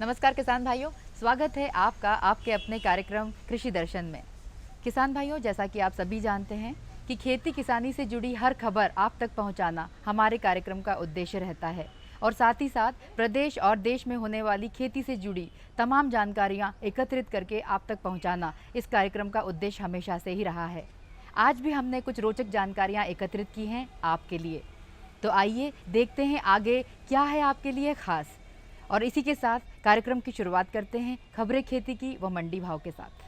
नमस्कार किसान भाइयों, स्वागत है आपका आपके अपने कार्यक्रम कृषि दर्शन में। किसान भाइयों, जैसा कि आप सभी जानते हैं कि खेती किसानी से जुड़ी हर खबर आप तक पहुंचाना हमारे कार्यक्रम का उद्देश्य रहता है और साथ ही साथ प्रदेश और देश में होने वाली खेती से जुड़ी तमाम जानकारियां एकत्रित करके आप तक पहुंचाना इस कार्यक्रम का उद्देश्य हमेशा से ही रहा है। आज भी हमने कुछ रोचक जानकारियाँ एकत्रित की हैं आपके लिए, तो आइए देखते हैं आगे क्या है आपके लिए खास। और इसी के साथ कार्यक्रम की शुरुआत करते हैं खबरें खेती की व मंडी भाव के साथ।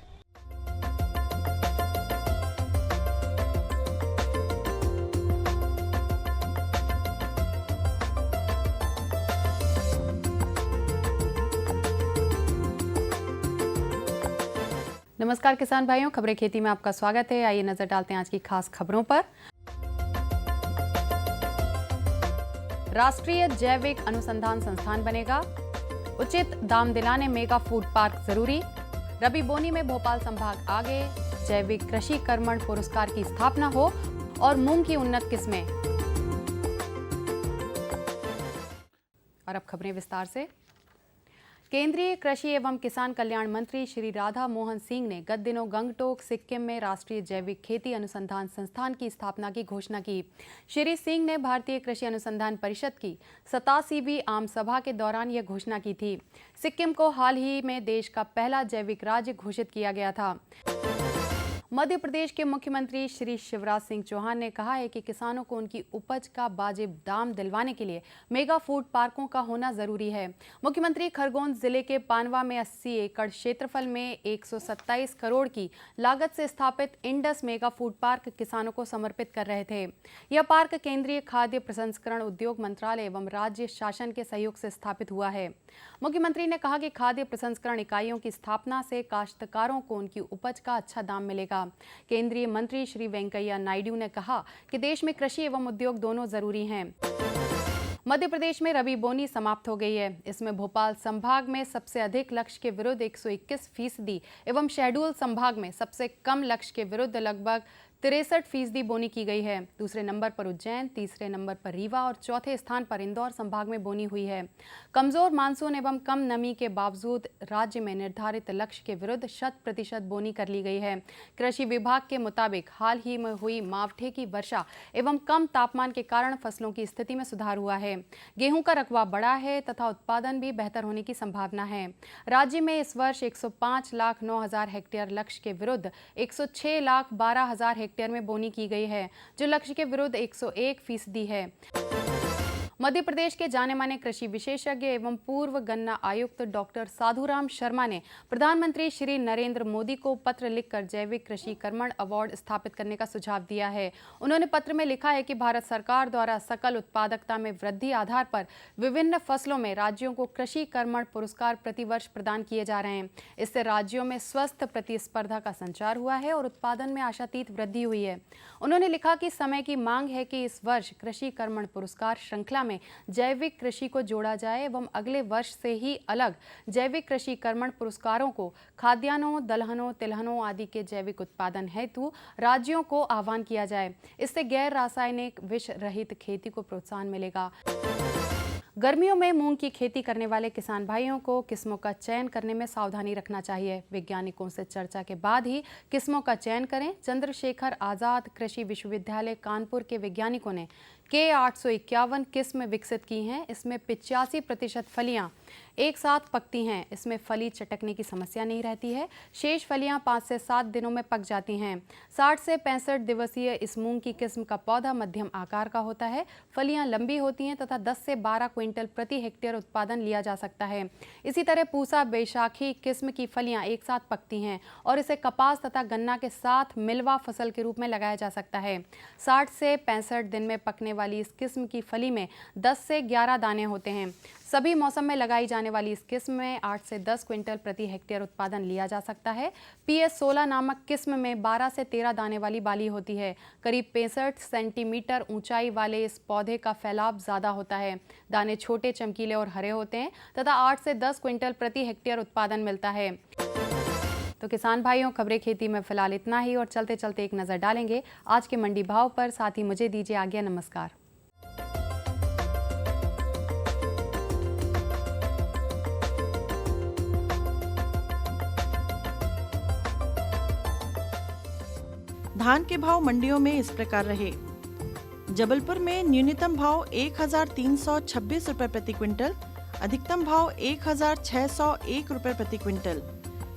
नमस्कार किसान भाइयों, खबरें खेती में आपका स्वागत है। आइए नजर डालते हैं आज की खास खबरों पर। राष्ट्रीय जैविक अनुसंधान संस्थान बनेगा, उचित दाम दिलाने मेगा फूड पार्क जरूरी, रबी बोनी में भोपाल संभाग आगे, जैविक कृषि कर्मण पुरस्कार की स्थापना हो और मूंग की उन्नत किस्में। और अब खबरें विस्तार से। केंद्रीय कृषि एवं किसान कल्याण मंत्री श्री राधा मोहन सिंह ने गत दिनों गंगटोक सिक्किम में राष्ट्रीय जैविक खेती अनुसंधान संस्थान की स्थापना की घोषणा की। श्री सिंह ने भारतीय कृषि अनुसंधान परिषद की 87वीं आम सभा के दौरान यह घोषणा की थी। सिक्किम को हाल ही में देश का पहला जैविक राज्य घोषित किया गया था। मध्य प्रदेश के मुख्यमंत्री श्री शिवराज सिंह चौहान ने कहा है कि किसानों को उनकी उपज का वाजिब दाम दिलवाने के लिए मेगा फूड पार्कों का होना जरूरी है। मुख्यमंत्री खरगोन जिले के पानवा में 80 एकड़ क्षेत्रफल में 127 करोड़ की लागत से स्थापित इंडस मेगा फूड पार्क किसानों को समर्पित कर रहे थे। यह पार्क केंद्रीय खाद्य प्रसंस्करण उद्योग मंत्रालय एवं राज्य शासन के सहयोग से स्थापित हुआ है। मुख्यमंत्री ने कहा कि खाद्य प्रसंस्करण इकाइयों की स्थापना से काश्तकारों को उनकी उपज का अच्छा दाम मिलेगा। केंद्रीय मंत्री श्री वेंकैया नायडू ने कहा कि देश में कृषि एवं उद्योग दोनों जरूरी हैं। मध्य प्रदेश में रबी बोनी समाप्त हो गई है। इसमें भोपाल संभाग में सबसे अधिक लक्ष्य के विरुद्ध 121% एवं शहडोल संभाग में सबसे कम लक्ष्य के विरुद्ध लगभग 63% बोनी की गई है। दूसरे नंबर पर उज्जैन, तीसरे नंबर पर रीवा और चौथे स्थान पर इंदौर संभाग में बोनी हुई है। कमजोर मानसून एवं कम नमी के बावजूद राज्य में निर्धारित लक्ष्य के विरुद्ध 100% बोनी कर ली गई है। कृषि विभाग के मुताबिक हाल ही में हुई मावठे की वर्षा एवं कम तापमान के कारण फसलों की स्थिति में सुधार हुआ है। गेहूं का रकबा बढ़ा है तथा उत्पादन भी बेहतर होने की संभावना है। राज्य में इस वर्ष 105,09,000 हेक्टेयर लक्ष्य के विरुद्ध 106,12,000 हेक्टेयर में बोनी की गई है, जो लक्ष्य के विरुद्ध 101% है। मध्य प्रदेश के जाने माने कृषि विशेषज्ञ एवं पूर्व गन्ना आयुक्त डॉक्टर साधुराम शर्मा ने प्रधानमंत्री श्री नरेंद्र मोदी को पत्र लिखकर जैविक कृषि कर्मण अवार्ड स्थापित करने का सुझाव दिया है। उन्होंने पत्र में लिखा है कि भारत सरकार द्वारा सकल उत्पादकता में वृद्धि आधार पर विभिन्न फसलों में राज्यों को कृषि कर्मण पुरस्कार प्रतिवर्ष प्रदान किए जा रहे हैं। इससे राज्यों में स्वस्थ प्रतिस्पर्धा का संचार हुआ है और उत्पादन में आशातीत वृद्धि हुई है। उन्होंने लिखा कि समय की मांग है कि इस वर्ष कृषि कर्मण पुरस्कार श्रृंखला में जैविक कृषि को जोड़ा जाए एवं अगले वर्ष से ही अलग जैविक कृषि कर्मण पुरस्कारों को खाद्यान्नों, दलहनों, तिलहनों आदि के जैविक उत्पादन हेतु राज्यों को आह्वान किया जाए। इससे गैर रासायनिक विष रहित खेती को प्रोत्साहन मिलेगा। गर्मियों में मूंग की खेती करने वाले किसान भाइयों को किस्मों का चयन करने में सावधानी रखना चाहिए। वैज्ञानिकों से चर्चा के बाद ही किस्मों का चयन करें। चंद्रशेखर आजाद कृषि विश्वविद्यालय कानपुर के वैज्ञानिकों ने K851 किस्म विकसित की हैं। इसमें 85% फलियां एक साथ पकती हैं। इसमें फली चटकने की समस्या नहीं रहती है। शेष फलियां 5 से 7 दिनों में पक जाती हैं। 60 से 65 दिवसीय इस मूंग की किस्म का पौधा मध्यम आकार का होता है। फलियां लंबी होती हैं तथा 10 से 12 क्विंटल प्रति हेक्टेयर उत्पादन लिया जा सकता है। इसी तरह पूसा बैशाखी किस्म की फलियां एक साथ पकती हैं और इसे कपास तथा गन्ना के साथ मिलवा फसल के रूप में लगाया जा सकता है। 60 से 65 दिन में पकने वाली इस किस्म की फली में 10 से 11 दाने होते हैं। सभी मौसम में लगाई जाने वाली इस किस्म में 8 से 10 क्विंटल प्रति हेक्टेयर उत्पादन लिया जा सकता है। PS16 नामक किस्म में 12 से 13 दाने वाली बाली होती है। करीब 65 सेंटीमीटर ऊंचाई वाले इस पौधे का फैलाव ज्यादा होता है। दाने छोटे, चमकीले और हरे होते हैं तथा 8 से 10 क्विंटल प्रति हेक्टेयर उत्पादन मिलता है। तो किसान भाइयों, खबरें खेती में फिलहाल इतना ही और चलते चलते एक नज़र डालेंगे आज के मंडी भाव पर। साथ ही मुझे दीजिए आज्ञा। नमस्कार। धान के भाव मंडियों में इस प्रकार रहे। जबलपुर में न्यूनतम भाव 1326 रुपए प्रति क्विंटल, अधिकतम भाव 1601 रुपए प्रति क्विंटल।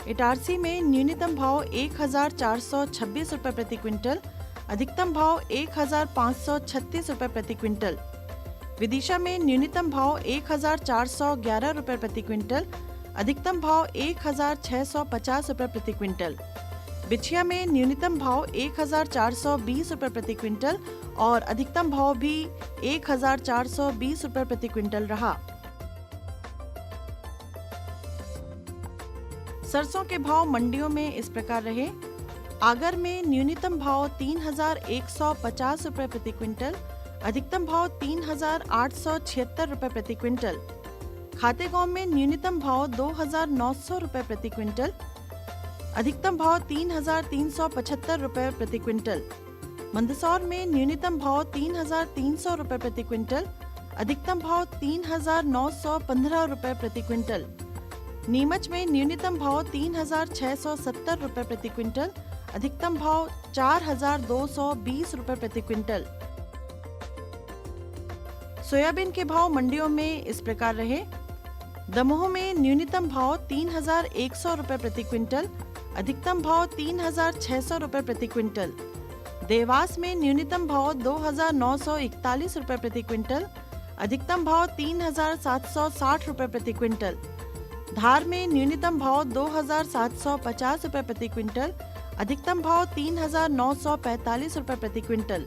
इटारसी में न्यूनतम भाव 1426 रुपए प्रति क्विंटल, अधिकतम भाव 1536 रुपए प्रति क्विंटल। विदिशा में न्यूनतम भाव 1411 रुपए प्रति क्विंटल, अधिकतम भाव 1650 रुपए प्रति क्विंटल। बिछिया में न्यूनतम भाव 1420 रुपए प्रति क्विंटल और अधिकतम भाव भी 1420 रुपए प्रति क्विंटल रहा। सरसों के भाव मंडियों में इस प्रकार रहे। आगर में न्यूनतम भाव 3150 रुपए प्रति क्विंटल, अधिकतम भाव 3876 रुपए प्रति क्विंटल। खातेगांव में न्यूनतम भाव 2900 रुपए प्रति क्विंटल, अधिकतम भाव 3375 रुपए प्रति क्विंटल। मंदसौर में न्यूनतम भाव 3300 रुपए प्रति क्विंटल, अधिकतम भाव 3915 रुपए प्रति क्विंटल। नीमच में न्यूनतम भाव 3670 रुपए प्रति क्विंटल, अधिकतम भाव 4220 रुपए प्रति क्विंटल। सोयाबीन के भाव मंडियों में इस प्रकार रहे। दमोह में न्यूनतम भाव 3100 रुपए प्रति क्विंटल, अधिकतम भाव 3600 रुपए प्रति क्विंटल। देवास में न्यूनतम भाव 2941 रुपए प्रति क्विंटल, अधिकतम भाव 3760 रुपए प्रति क्विंटल। धार में न्यूनतम भाव 2750 रुपए प्रति क्विंटल, अधिकतम भाव 3945 रुपए प्रति क्विंटल।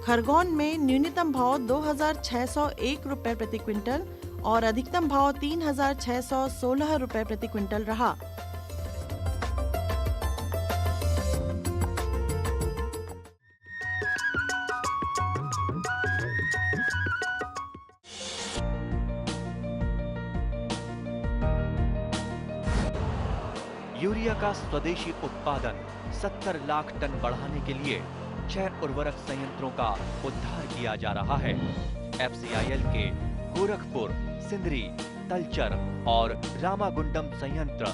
खरगोन में न्यूनतम भाव 2601 रुपए प्रति क्विंटल और अधिकतम भाव 3616 रुपए प्रति क्विंटल रहा। यूरिया का स्वदेशी उत्पादन 70 लाख टन बढ़ाने के लिए 6 उर्वरक संयंत्रों का उद्धार किया जा रहा है। FCIL के गोरखपुर, सिंदरी, तलचर और रामागुंडम संयंत्र,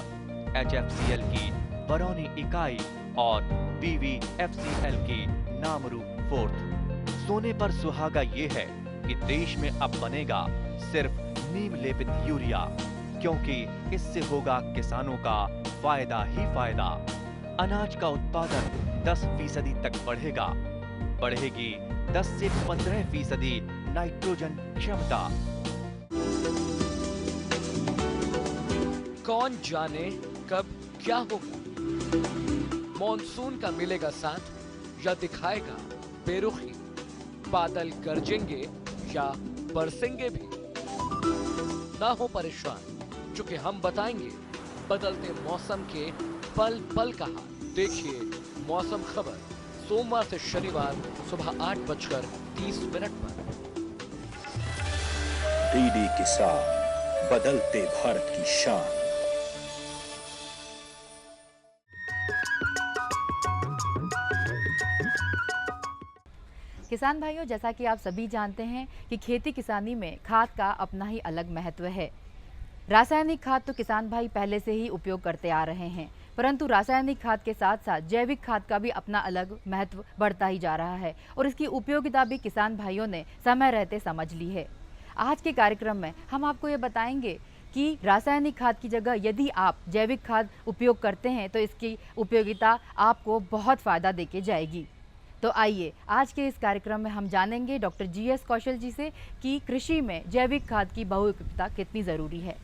HFCL की बरौनी इकाई और BVFCL की नामरू फोर्थ। सोने पर सुहागा ये है कि देश में अब बनेगा सिर्फ नीम लेपित यूरिया, क्योंकि इससे होगा किसानों का फायदा ही फायदा। अनाज का उत्पादन 10% तक बढ़ेगा। बढ़ेगी 10 से 15% नाइट्रोजन क्षमता। कौन जाने कब क्या होगा, मॉनसून का मिलेगा साथ या दिखाएगा बेरुखी, बादल गरजेंगे या बरसेंगे भी। ना हो परेशान, चूंकि हम बताएंगे बदलते मौसम के पल पल का हाल। देखिए मौसम खबर सोमवार से शनिवार सुबह 8:30 पर। डीडी किसान, बदलते भारत की शान। किसान भाइयों, जैसा कि आप सभी जानते हैं कि खेती किसानी में खाद का अपना ही अलग महत्व है। रासायनिक खाद तो किसान भाई पहले से ही उपयोग करते आ रहे हैं, परंतु रासायनिक खाद के साथ साथ जैविक खाद का भी अपना अलग महत्व बढ़ता ही जा रहा है और इसकी उपयोगिता भी किसान भाइयों ने समय रहते समझ ली है। आज के कार्यक्रम में हम आपको ये बताएंगे कि रासायनिक खाद की जगह यदि आप जैविक खाद उपयोग करते हैं तो इसकी उपयोगिता आपको बहुत फ़ायदा देके जाएगी। तो आइए आज के इस कार्यक्रम में हम जानेंगे डॉक्टर GS कौशल जी से कि कृषि में जैविक खाद की बहुउपयोगिता कितनी ज़रूरी है।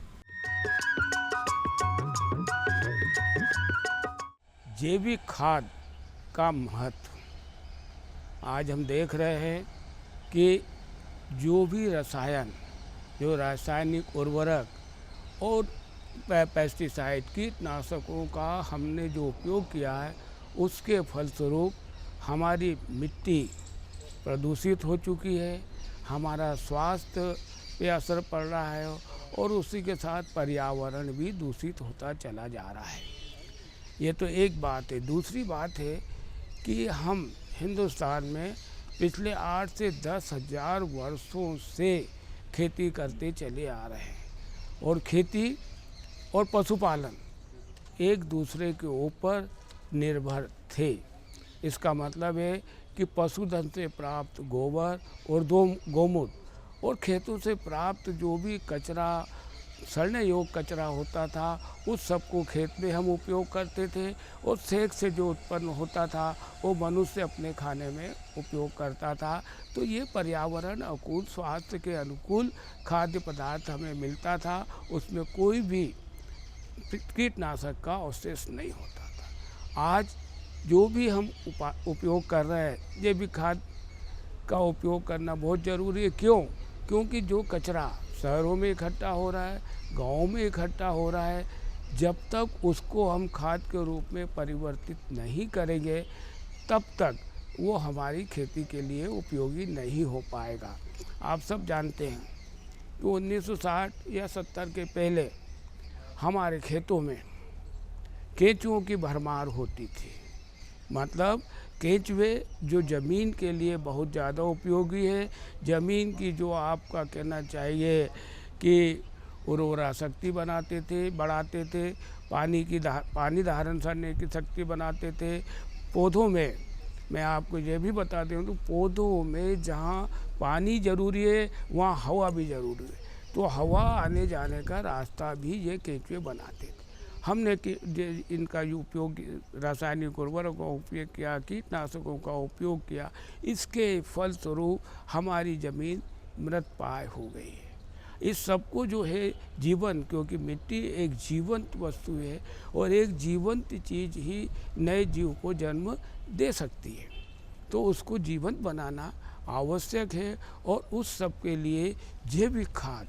जैविक खाद का महत्व आज हम देख रहे हैं कि जो भी जो रासायनिक उर्वरक और पेस्टिसाइड कीटनाशकों का हमने जो उपयोग किया है, उसके फलस्वरूप हमारी मिट्टी प्रदूषित हो चुकी है, हमारा स्वास्थ्य पे असर पड़ रहा है और उसी के साथ पर्यावरण भी दूषित होता चला जा रहा है। ये तो एक बात है। दूसरी बात है कि हम हिंदुस्तान में पिछले 8 से 10 हज़ार वर्षों से खेती करते चले आ रहे हैं और खेती और पशुपालन एक दूसरे के ऊपर निर्भर थे। इसका मतलब है कि पशुधन से प्राप्त गोबर और दो गौमूत्र और खेतों से प्राप्त जो भी कचरा, सड़ने योग्य कचरा होता था, उस सब को खेत में हम उपयोग करते थे और सेक से जो उत्पन्न होता था वो मनुष्य अपने खाने में उपयोग करता था। तो ये पर्यावरण अनुकूल, स्वास्थ्य के अनुकूल खाद्य पदार्थ हमें मिलता था, उसमें कोई भी कीटनाशक का अवशेष नहीं होता था। आज जो भी हम उपयोग कर रहे हैं, जैविक खाद का उपयोग करना बहुत ज़रूरी है। क्यों? क्योंकि जो कचरा शहरों में इकट्ठा हो रहा है, गाँव में इकट्ठा हो रहा है, जब तक उसको हम खाद के रूप में परिवर्तित नहीं करेंगे तब तक वो हमारी खेती के लिए उपयोगी नहीं हो पाएगा। आप सब जानते हैं कि 1960 या 70 के पहले हमारे खेतों में केंचुओं की भरमार होती थी। मतलब केंचुए जो ज़मीन के लिए बहुत ज़्यादा उपयोगी है, ज़मीन की जो आपका कहना चाहिए कि उर्वरा शक्ति बनाते थे, बढ़ाते थे, पानी धारण करने की शक्ति बनाते थे। पौधों में मैं आपको ये भी बता दूं तो पौधों में जहाँ पानी ज़रूरी है वहाँ हवा भी ज़रूरी है, तो हवा आने जाने का रास्ता भी ये केंचुए बनाते थे। हमने इनका उपयोग रासायनिक उर्वरकों का उपयोग किया, कीटनाशकों का उपयोग किया, इसके फलस्वरूप हमारी ज़मीन मृतप्राय हो गई है। इस सबको जो है जीवन, क्योंकि मिट्टी एक जीवंत वस्तु है और एक जीवंत चीज़ ही नए जीव को जन्म दे सकती है, तो उसको जीवंत बनाना आवश्यक है। और उस सब के लिए जैविक खाद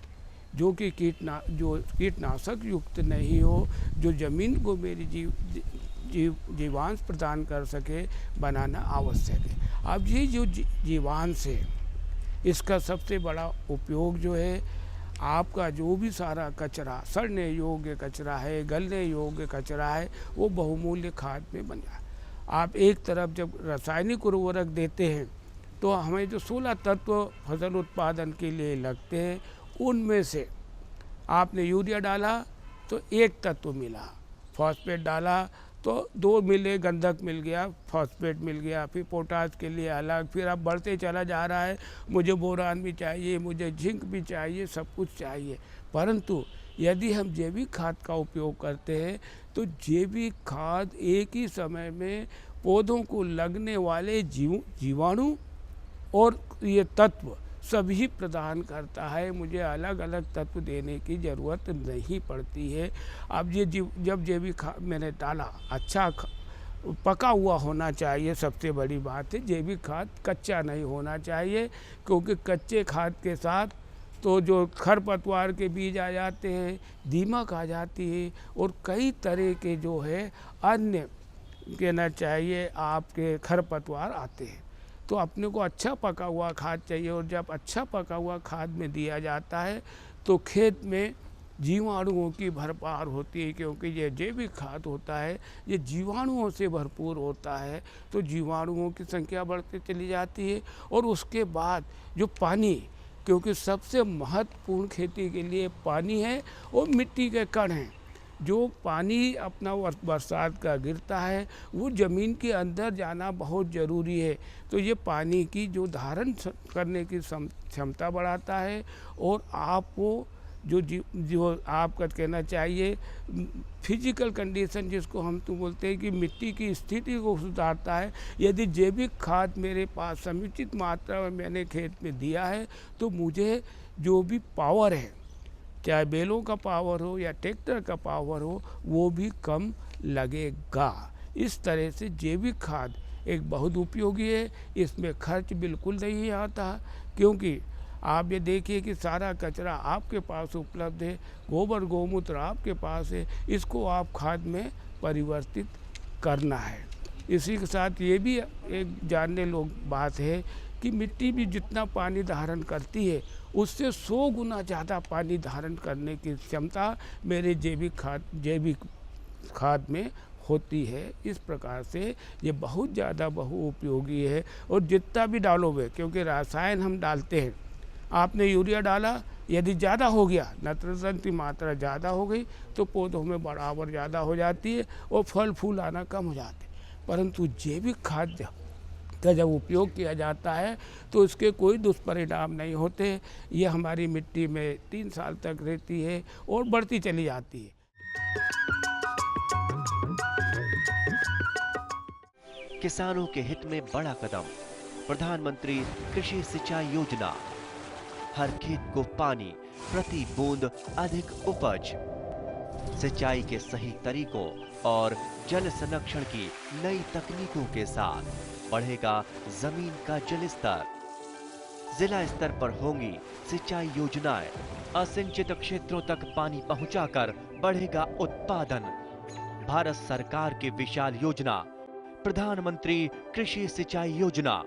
जो कि कीटनाशक युक्त नहीं हो, जो ज़मीन को मेरी जीवांश प्रदान कर सके, बनाना आवश्यक है। अब ये जो जीवांश है, इसका सबसे बड़ा उपयोग जो है, आपका जो भी सारा कचरा, सड़ने योग्य कचरा है, गलने योग्य कचरा है, वो बहुमूल्य खाद में बन जाए। आप एक तरफ जब रासायनिक उर्वरक देते हैं तो हमें जो 16 तत्व फसल उत्पादन के लिए लगते हैं, उनमें से आपने यूरिया डाला तो 1 तत्व मिला, फॉस्फेट डाला तो 2 मिले, गंधक मिल गया, फॉस्फेट मिल गया, फिर पोटास के लिए अलग, फिर अब बढ़ते चला जा रहा है, मुझे बोरान भी चाहिए, मुझे जिंक भी चाहिए, सब कुछ चाहिए। परंतु यदि हम जैविक खाद का उपयोग करते हैं तो जैविक खाद एक ही समय में पौधों को लगने वाले जीवाणु और ये तत्व सभी प्रदान करता है। मुझे अलग अलग तत्व देने की ज़रूरत नहीं पड़ती है। अब ये जब जैविक खाद मैंने डाला, अच्छा पका हुआ होना चाहिए, सबसे बड़ी बात है। जैविक खाद कच्चा नहीं होना चाहिए, क्योंकि कच्चे खाद के साथ तो जो खरपतवार के बीज आ जाते हैं, दीमक आ जाती है और कई तरह के जो है अन्य कहना चाहिए आपके खरपतवार आते हैं। तो अपने को अच्छा पका हुआ खाद चाहिए, और जब अच्छा पका हुआ खाद में दिया जाता है तो खेत में जीवाणुओं की भरपार होती है, क्योंकि ये जैविक खाद होता है, ये जीवाणुओं से भरपूर होता है, तो जीवाणुओं की संख्या बढ़ती चली जाती है। और उसके बाद जो पानी, क्योंकि सबसे महत्वपूर्ण खेती के लिए पानी है और मिट्टी के कण हैं, जो पानी अपना बरसात का गिरता है वो ज़मीन के अंदर जाना बहुत ज़रूरी है। तो ये पानी की जो धारण करने की क्षमता बढ़ाता है, और आपको जो आपका कहना चाहिए फिजिकल कंडीशन, जिसको हम तो बोलते हैं कि मिट्टी की स्थिति को सुधारता है। यदि जैविक खाद मेरे पास समुचित मात्रा में मैंने खेत में दिया है तो मुझे जो भी पावर है, चाहे बैलों का पावर हो या ट्रैक्टर का पावर हो, वो भी कम लगेगा। इस तरह से जैविक खाद एक बहुत उपयोगी है। इसमें खर्च बिल्कुल नहीं आता, क्योंकि आप ये देखिए कि सारा कचरा आपके पास उपलब्ध है, गोबर गौमूत्र आपके पास है, इसको आप खाद में परिवर्तित करना है। इसी के साथ ये भी एक जानने लोग बात है कि मिट्टी भी जितना पानी धारण करती है उससे 100 गुना ज़्यादा पानी धारण करने की क्षमता मेरे जैविक खाद में होती है। इस प्रकार से ये बहुत ज़्यादा बहुउपयोगी है। और जितना भी डालोगे, क्योंकि रसायन हम डालते हैं, आपने यूरिया डाला, यदि ज़्यादा हो गया, नाइट्रोजन की मात्रा ज़्यादा हो गई तो पौधों में बढ़ावट ज़्यादा हो जाती है और फल फूल आना कम हो जाते हैं। परंतु जैविक खाद्य का जब उपयोग किया जाता है तो उसके कोई दुष्परिणाम नहीं होते। ये हमारी मिट्टी में 3 साल तक रहती है और बढ़ती चली जाती है। किसानों के हित में बड़ा कदम, प्रधानमंत्री कृषि सिंचाई योजना। हर खेत को पानी, प्रति बूंद अधिक उपज। सिंचाई के सही तरीकों और जल संरक्षण की नई तकनीकों के साथ बढ़ेगा जमीन का जल स्तर। जिला स्तर पर होंगी सिंचाई योजनाएं। असिंचित क्षेत्रों तक पानी पहुंचाकर बढ़ेगा उत्पादन। भारत सरकार की विशाल योजना प्रधानमंत्री कृषि सिंचाई योजना।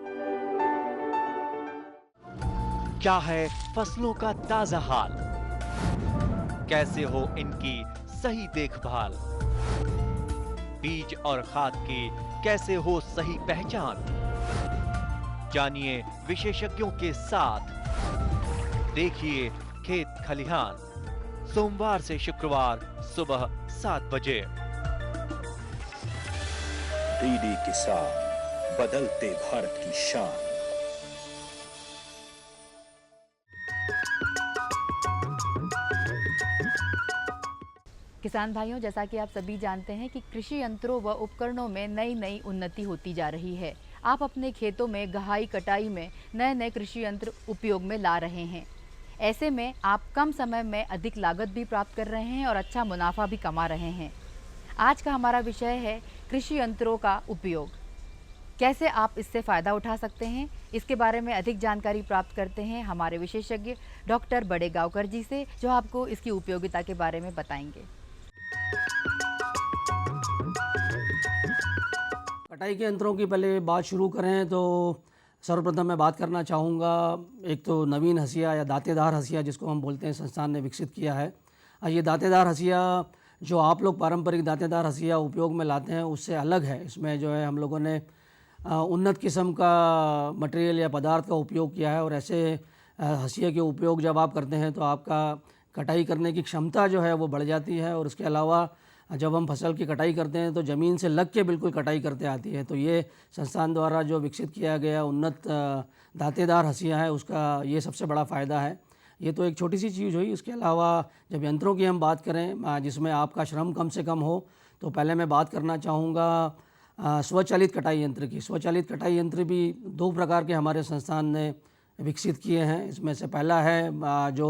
क्या है फसलों का ताजा हाल, कैसे हो इनकी सही देखभाल, बीज और खाद की कैसे हो सही पहचान। जानिए विशेषज्ञों के साथ, देखिए खेत खलिहान, सोमवार से शुक्रवार सुबह 7 बजे। डीडी किसान, बदलते भारत की शान। किसान भाइयों, जैसा कि आप सभी जानते हैं कि कृषि यंत्रों व उपकरणों में नई नई उन्नति होती जा रही है। आप अपने खेतों में गहाई कटाई में नए नए कृषि यंत्र उपयोग में ला रहे हैं। ऐसे में आप कम समय में अधिक लागत भी प्राप्त कर रहे हैं और अच्छा मुनाफा भी कमा रहे हैं। आज का हमारा विषय है कृषि यंत्रों का उपयोग। कैसे आप इससे फ़ायदा उठा सकते हैं, इसके बारे में अधिक जानकारी प्राप्त करते हैं हमारे विशेषज्ञ डॉक्टर बड़ेगांवकर जी से, जो आपको इसकी उपयोगिता के बारे में बताएंगे। कटाई के यंत्रों की पहले बात शुरू करें तो सर्वप्रथम मैं बात करना चाहूँगा, एक तो नवीन हंसिया या दांतेदार हंसिया जिसको हम बोलते हैं, संस्थान ने विकसित किया है। ये दांतेदार हंसिया जो आप लोग पारंपरिक दांतेदार हंसिया उपयोग में लाते हैं उससे अलग है। इसमें जो है हम लोगों ने उन्नत किस्म का मटेरियल या पदार्थ का उपयोग किया है और ऐसे हंसिया के उपयोग जब आप करते हैं तो आपका कटाई करने की क्षमता जो है वो बढ़ जाती है। और उसके अलावा जब हम फसल की कटाई करते हैं तो ज़मीन से लग के बिल्कुल कटाई करते आती है। तो ये संस्थान द्वारा जो विकसित किया गया उन्नत दांतेदार हंसिया है, उसका ये सबसे बड़ा फ़ायदा है। ये तो एक छोटी सी चीज़ हुई। इसके अलावा जब यंत्रों की हम बात करें जिसमें आपका श्रम कम से कम हो, तो पहले मैं बात करना चाहूँगा स्वचालित कटाई यंत्र की। स्वचालित कटाई यंत्र भी 2 प्रकार के हमारे संस्थान ने विकसित किए हैं। इसमें से पहला है जो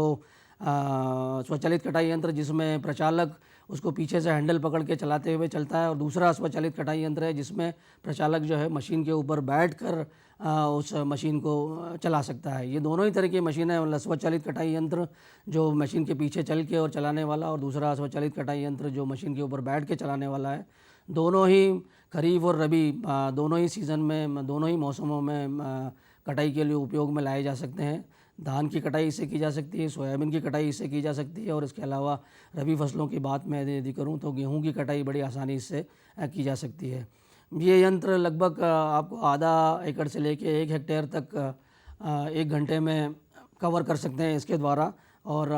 स्वचालित कटाई यंत्र जिसमें प्रचालक उसको पीछे से हैंडल पकड़ के चलाते हुए चलता है, और दूसरा स्वचालित कटाई यंत्र है जिसमें प्रचालक जो है मशीन के ऊपर बैठकर उस मशीन को चला सकता है। ये दोनों ही तरह की मशीनें, मतलब स्वचालित कटाई यंत्र जो मशीन के पीछे चल के और चलाने वाला, और दूसरा स्वचालित कटाई यंत्र जो मशीन के ऊपर बैठ के चलाने वाला है। दोनों ही खरीफ और रबी दोनों ही सीज़न में, दोनों ही मौसमों में कटाई के लिए उपयोग में लाए जा सकते हैं। धान की कटाई इससे की जा सकती है, सोयाबीन की कटाई इससे की जा सकती है, और इसके अलावा रबी फसलों की बात मैं यदि करूं तो गेहूं की कटाई बड़ी आसानी इससे की जा सकती है। ये यंत्र लगभग आपको आधा एकड़ से लेके 1 हेक्टेयर तक 1 घंटे में कवर कर सकते हैं इसके द्वारा। और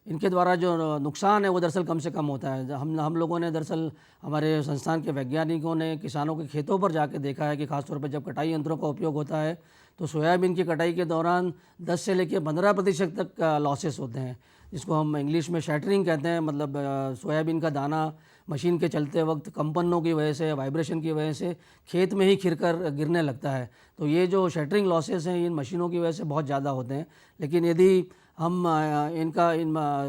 इनके द्वारा जो नुकसान है वो दरअसल कम से कम होता है। हम लोगों ने दरअसल हमारे संस्थान के वैज्ञानिकों ने किसानों के खेतों पर जाकर देखा है कि ख़ासतौर पर जब कटाई यंत्रों का उपयोग होता है तो सोयाबीन की कटाई के दौरान 10 से लेकर 15% तक लॉसेस होते हैं, जिसको हम इंग्लिश में शैटरिंग कहते हैं। मतलब सोयाबीन का दाना मशीन के चलते वक्त कंपनों की वजह से, वाइब्रेशन की वजह से खेत में ही खिरकर गिरने लगता है। तो ये जो शैटरिंग लॉसेस हैं इन मशीनों की वजह से बहुत ज़्यादा होते हैं। लेकिन यदि हम इन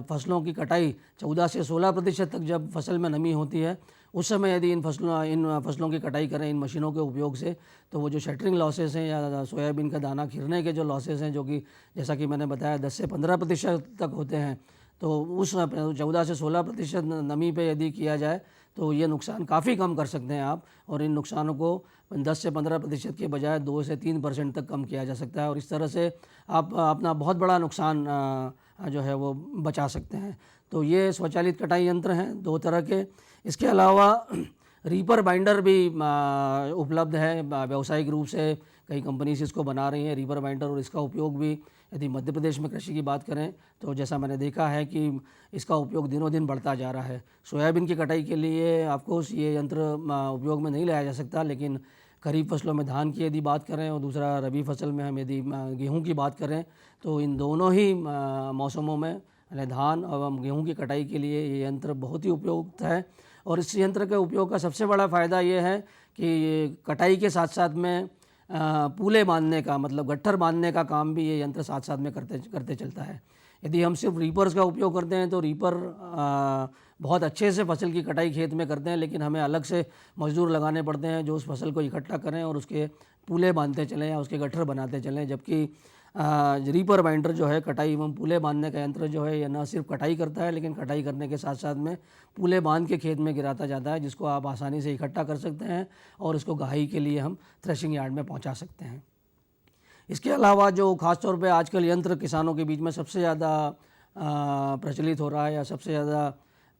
फसलों की कटाई 14 से 16% तक जब फसल में नमी होती है उस समय यदि इन फसलों की कटाई करें इन मशीनों के उपयोग से, तो वो जो शटरिंग लॉसेस हैं या सोयाबीन का दाना खिरने के जो लॉसेस हैं, जो कि जैसा कि मैंने बताया 10 से 15% तक होते हैं, तो उस 14 से 16% नमी पे यदि किया जाए तो ये नुकसान काफ़ी कम कर सकते हैं आप। और इन नुकसानों को 10 से 15% के बजाय 2 से 3% तक कम किया जा सकता है, और इस तरह से आप अपना बहुत बड़ा नुकसान जो है वो बचा सकते हैं। तो ये स्वचालित कटाई यंत्र हैं 2 तरह के। इसके अलावा रीपर बाइंडर भी उपलब्ध है व्यावसायिक रूप से, कई कंपनीज इसको बना रही हैं रीपर बाइंडर, और इसका उपयोग भी यदि मध्य प्रदेश में कृषि की बात करें तो जैसा मैंने देखा है कि इसका उपयोग दिनों दिन बढ़ता जा रहा है। सोयाबीन की कटाई के लिए ऑफकोर्स ये यंत्र उपयोग में नहीं लाया जा सकता, लेकिन खरीफ फसलों में धान की यदि बात करें और दूसरा रबी फसल में हम यदि गेहूं की बात करें तो इन दोनों ही मौसमों में धान एवं गेहूं की कटाई के लिए ये यंत्र बहुत ही उपयुक्त है। और इस यंत्र के उपयोग का सबसे बड़ा फ़ायदा ये है कि कटाई के साथ साथ में पूले बांधने का, मतलब गट्ठर बांधने का काम भी ये यंत्र साथ साथ में करते चलता है। यदि हम सिर्फ रीपर्स का उपयोग करते हैं तो रीपर बहुत अच्छे से फसल की कटाई खेत में करते हैं, लेकिन हमें अलग से मजदूर लगाने पड़ते हैं जो उस फसल को इकट्ठा करें और उसके पूले बांधते चलें या उसके गट्ठर बनाते चलें। जबकि रीपर बाइंडर जो है, कटाई एवं पूले बांधने का यंत्र जो है, यह न सिर्फ कटाई करता है लेकिन कटाई करने के साथ साथ में पूले बांध के खेत में गिराता जाता है, जिसको आप आसानी से इकट्ठा कर सकते हैं और इसको गाही के लिए हम थ्रेशिंग यार्ड में पहुंचा सकते हैं। इसके अलावा जो ख़ासतौर पे आजकल यंत्र किसानों के बीच में सबसे ज़्यादा प्रचलित हो रहा है या सबसे ज़्यादा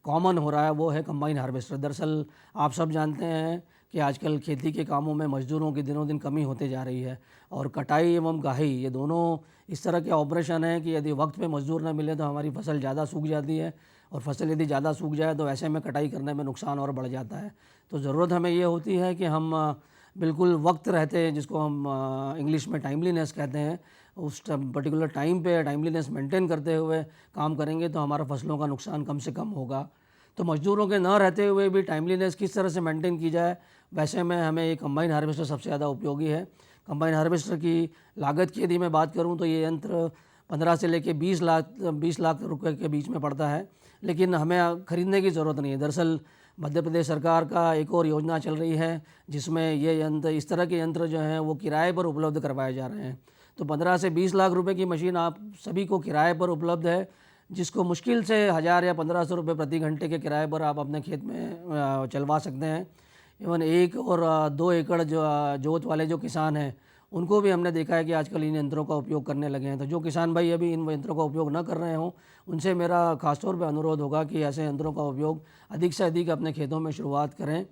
कॉमन हो रहा है वो है कंबाइन हार्वेस्टर। दरअसल आप सब जानते हैं कि आजकल खेती के कामों में मज़दूरों की दिनों दिन कमी होते जा रही है और कटाई एवं गाही ये दोनों इस तरह के ऑपरेशन हैं कि यदि वक्त पे मज़दूर न मिले तो हमारी फसल ज़्यादा सूख जाती है और फसल यदि ज़्यादा सूख जाए तो ऐसे में कटाई करने में नुकसान और बढ़ जाता है। तो ज़रूरत हमें ये होती है कि हम बिल्कुल वक्त रहते हैं, जिसको हम इंग्लिश में टाइमलीनेस कहते हैं, उस पर्टिकुलर टाइम पे टाइमलीनेस मेंटेन करते हुए काम करेंगे तो हमारा फसलों का नुकसान कम से कम होगा। तो मज़दूरों के न रहते हुए भी टाइमलीनेस किस तरह से मेंटेन की जाए, वैसे में हमें ये कंबाइन हार्वेस्टर सबसे ज़्यादा उपयोगी है। कंबाइन हार्वेस्टर की लागत की यदि मैं बात करूं तो ये यंत्र 15 से लेकर 20 लाख रुपए के बीच में पड़ता है, लेकिन हमें ख़रीदने की ज़रूरत नहीं है। दरअसल मध्य प्रदेश सरकार का एक और योजना चल रही है जिसमें ये यंत्र, इस तरह के यंत्र जो हैं वो किराए पर उपलब्ध करवाए जा रहे हैं। तो 15 से 20 लाख रुपए की मशीन आप सभी को किराए पर उपलब्ध है, जिसको मुश्किल से 1000 या 1500 रुपये प्रति घंटे के किराए पर आप अपने खेत में चलवा सकते हैं। इवन 1 और 2 एकड़ जो जोत वाले जो किसान हैं उनको भी हमने देखा है कि आजकल इन यंत्रों का उपयोग करने लगे हैं। तो जो किसान भाई अभी इन यंत्रों का उपयोग न कर रहे हों उनसे मेरा खासतौर पर अनुरोध होगा कि ऐसे यंत्रों का उपयोग अधिक से अधिक अपने खेतों में शुरुआत करें।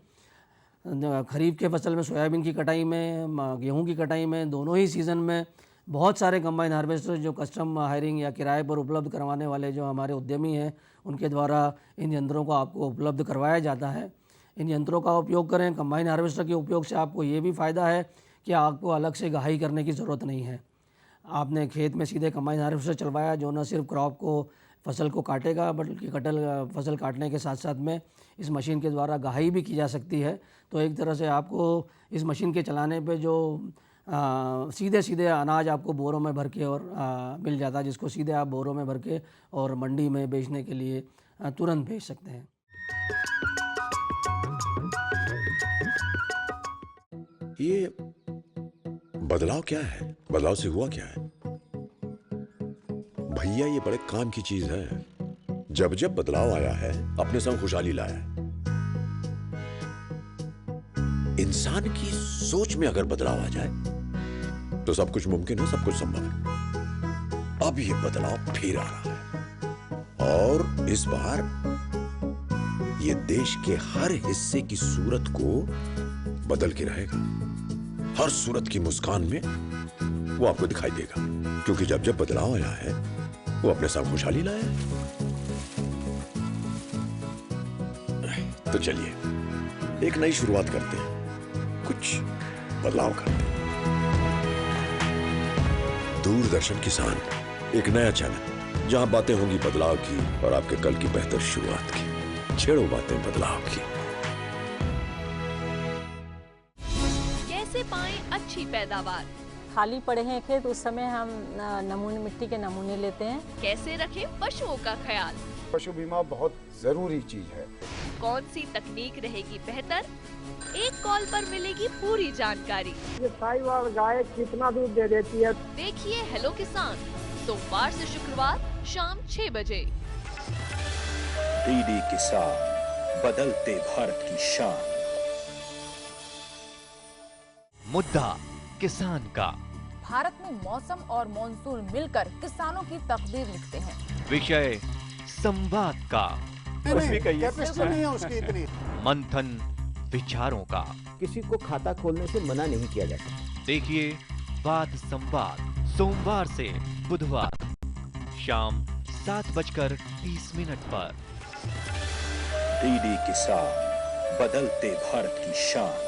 खरीफ के फसल में, सोयाबीन की कटाई में, गेहूँ की कटाई में, दोनों ही सीज़न में बहुत सारे कंबाइन हार्वेस्टर जो कस्टम हायरिंग या किराए पर उपलब्ध करवाने वाले जो हमारे उद्यमी हैं उनके द्वारा इन यंत्रों को आपको उपलब्ध करवाया जाता है। इन यंत्रों का उपयोग करें। कंबाइन हार्वेस्टर के उपयोग से आपको ये भी फ़ायदा है कि आपको अलग से गाही करने की ज़रूरत नहीं है। आपने खेत में सीधे कंबाइन हार्वेस्टर चलवाया जो न सिर्फ क्रॉप को, फसल को काटेगा बल्कि फसल काटने के साथ साथ में इस मशीन के द्वारा गाही भी की जा सकती है। तो एक तरह से आपको इस मशीन के चलाने पे जो सीधे अनाज आपको बोरों में भर के और मिल जाता है, जिसको सीधे आप बोरों में भर के और मंडी में बेचने के लिए तुरंत भेज सकते हैं। ये बदलाव क्या है? बदलाव से हुआ क्या है? भैया ये बड़े काम की चीज है। जब जब बदलाव आया है अपने संग खुशहाली लाया है। इंसान की सोच में अगर बदलाव आ जाए तो सब कुछ मुमकिन है, सब कुछ संभव है। अब ये बदलाव फिर आ रहा है और इस बार ये देश के हर हिस्से की सूरत को बदल के रहेगा। हर सूरत की मुस्कान में वो आपको दिखाई देगा, क्योंकि जब जब बदलाव आया है वो अपने साथ खुशहाली लाया है। तो चलिए एक नई शुरुआत करते हैं, कुछ बदलाव करते हैं। दूरदर्शन किसान, एक नया चैनल जहां बातें होंगी बदलाव की और आपके कल की बेहतर शुरुआत की। छेड़ो बातें बदलाव की। कैसे पाएं अच्छी पैदावार? खाली पड़े हैं खेत, उस समय हम नमूने, मिट्टी के नमूने लेते हैं। कैसे रखें पशुओं का ख्याल? पशु बीमा बहुत जरूरी चीज है। कौन सी तकनीक रहेगी बेहतर? एक कॉल पर मिलेगी पूरी जानकारी। ये साहिवाल गाय कितना दूध दे देती है? देखिए हेलो किसान, सोमवार से शुक्रवार शाम 6 बजे। डीडी किसान, बदलते भारत की शान। मुद्दा किसान का। भारत में मौसम और मॉनसून मिलकर किसानों की तकदीर लिखते हैं। विषय संवाद का। कैपेसिटी नहीं है उसकी इतनी। मंथन विचारों का। किसी को खाता खोलने से मना नहीं किया जा सकता। देखिए वाद संवाद सोमवार से बुधवार शाम 7:30 पर। डीडी किसान, बदलते भारत की शान।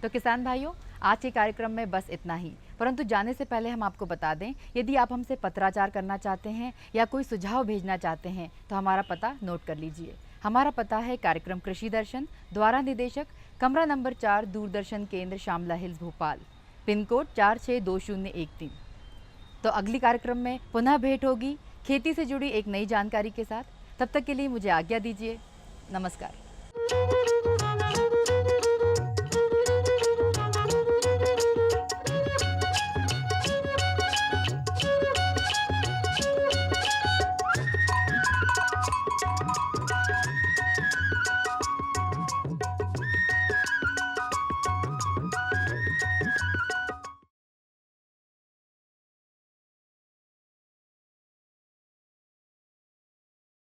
तो किसान भाइयों, आज के कार्यक्रम में बस इतना ही। परंतु जाने से पहले हम आपको बता दें, यदि आप हमसे पत्राचार करना चाहते हैं या कोई सुझाव भेजना चाहते हैं तो हमारा पता नोट कर लीजिए। हमारा पता है कार्यक्रम कृषि दर्शन, द्वारा निदेशक, कमरा नंबर 4, दूरदर्शन केंद्र, Shamla hills, Bhopal, pin code 462013। तो अगली कार्यक्रम में पुनः भेंट होगी खेती से जुड़ी एक नई जानकारी के साथ। तब तक के लिए मुझे आज्ञा दीजिए। नमस्कार।